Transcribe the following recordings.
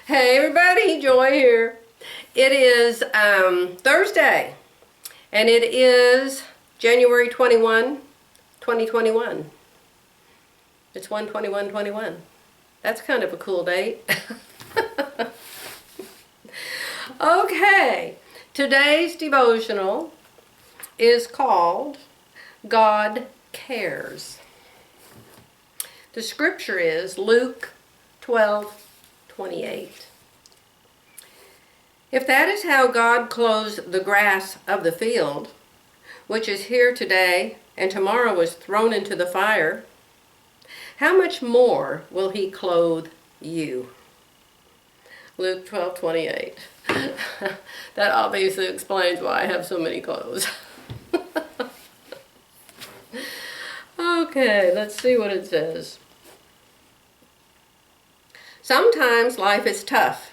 Hey everybody, Joy here. It is Thursday, and it is January 21, 2021. It's 1/21/21. That's kind of a cool date. Okay, today's devotional is called God Cares. The scripture is Luke 12:28. If that is how God clothes the grass of the field, which is here today and tomorrow is thrown into the fire, how much more will he clothe you? Luke 12:28. That obviously explains why I have so many clothes. Okay, let's see what it says. Sometimes life is tough.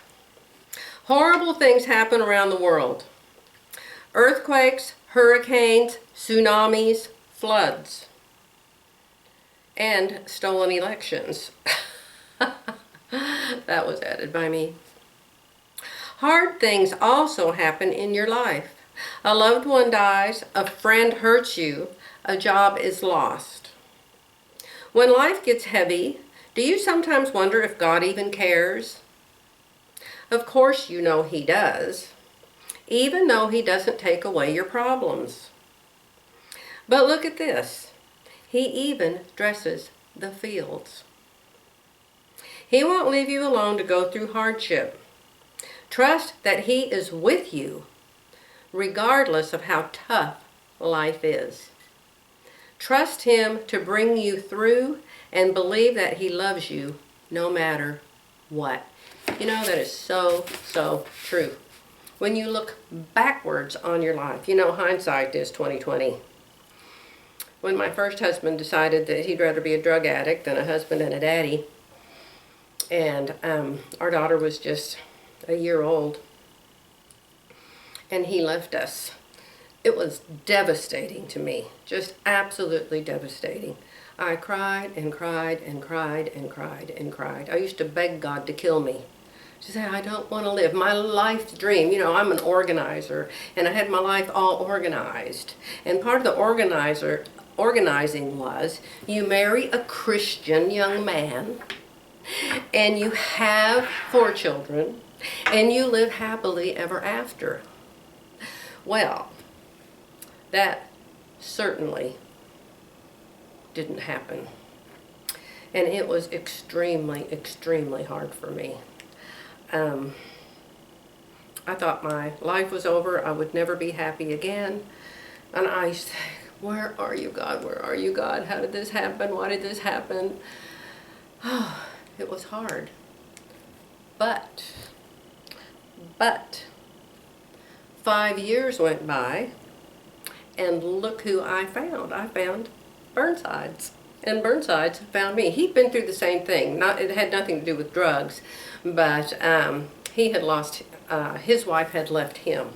Horrible things happen around the world. Earthquakes, hurricanes, tsunamis, floods, and stolen elections. That was added by me. Hard things also happen in your life. A loved one dies, a friend hurts you, a job is lost. When life gets heavy, do you sometimes wonder if God even cares? Of course you know he does, even though he doesn't take away your problems. But look at this. He even dresses the fields. He won't leave you alone to go through hardship. Trust that he is with you, regardless of how tough life is. Trust him to bring you through and believe that he loves you no matter what. You know, that is so true. When you look backwards on your life, you know, hindsight is 20/20. When my first husband decided that he'd rather be a drug addict than a husband and a daddy, and our daughter was just a year old, and he left us. It was devastating to me, just absolutely devastating. I cried and cried and cried and cried and cried. I used to beg God to kill me. To say, I don't want to live. My life's dream, you know, I'm an organizer, and I had my life all organized. And part of the organizing was you marry a Christian young man, and you have 4 children, and you live happily ever after. Well, that certainly didn't happen. And it was extremely hard for me. I thought my life was over. I would never be happy again. And I said, where are you, God? Where are you, God? How did this happen? Why did this happen? Oh, it was hard. But 5 years went by, and look who I found. I found Bernhardt's. And Bernhardt found me. He'd been through the same thing. It had nothing to do with drugs, but he had lost, his wife had left him.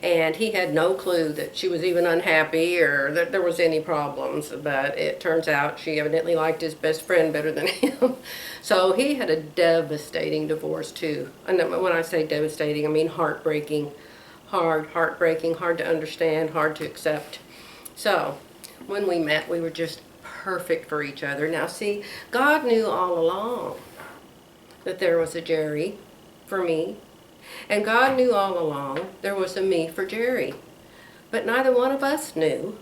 And he had no clue that she was even unhappy or that there was any problems. But it turns out she evidently liked his best friend better than him. So he had a devastating divorce too. And when I say devastating, I mean heartbreaking. Heartbreaking, hard to understand, hard to accept. So when we met, we were just perfect for each other. Now see, God knew all along that there was a Jerry for me, and God knew all along there was a me for Jerry, but neither one of us knew.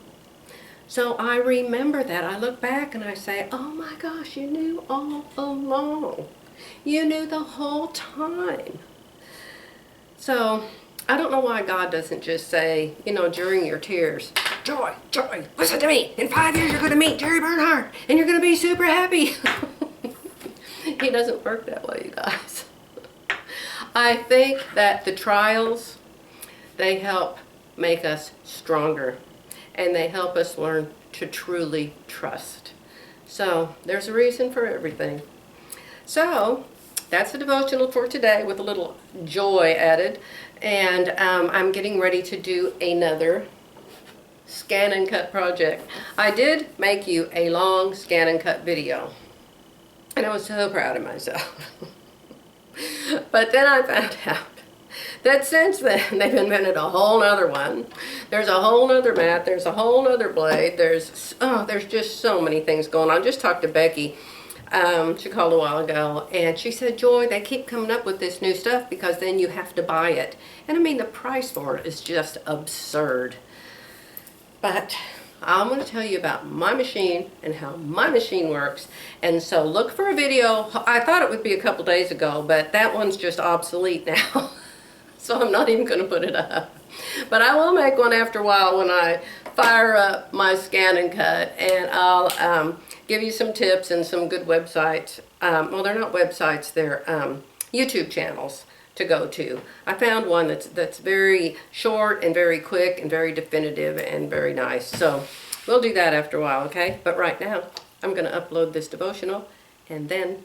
So I remember that. I look back and I say, oh my gosh, you knew all along. You knew the whole time. So I don't know why God doesn't just say, you know, during your tears, Joy, listen to me. In 5 years you're going to meet Jerry Bernhardt and you're going to be super happy. He doesn't work that way, you guys. I think that the trials, they help make us stronger, and they help us learn to truly trust. So there's a reason for everything. So that's the devotional for today with a little joy added. And I'm getting ready to do another Scan N Cut project. I did make you a long Scan N Cut video, and I was so proud of myself. But then I found out that since then they've invented a whole nother one. There's a whole nother mat, there's a whole nother blade, there's just so many things going on. I just talked to Becky. She called a while ago, and she said, Joy, they keep coming up with this new stuff because then you have to buy it. And I mean, the price for it is just absurd. But I'm going to tell you about my machine and how my machine works. And so look for a video. I thought it would be a couple days ago, but that one's just obsolete now. So I'm not even going to put it up. But I will make one after a while when I fire up my Scan N Cut, and I'll give you some tips and some good websites. Well, they're not websites, they're YouTube channels to go to. I found one that's very short and very quick and very definitive and very nice. So we'll do that after a while, okay? But right now, I'm going to upload this devotional and then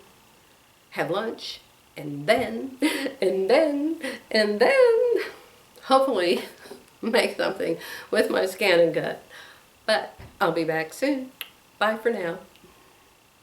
have lunch and then hopefully make something with my Scan N Cut. But I'll be back soon. Bye for now.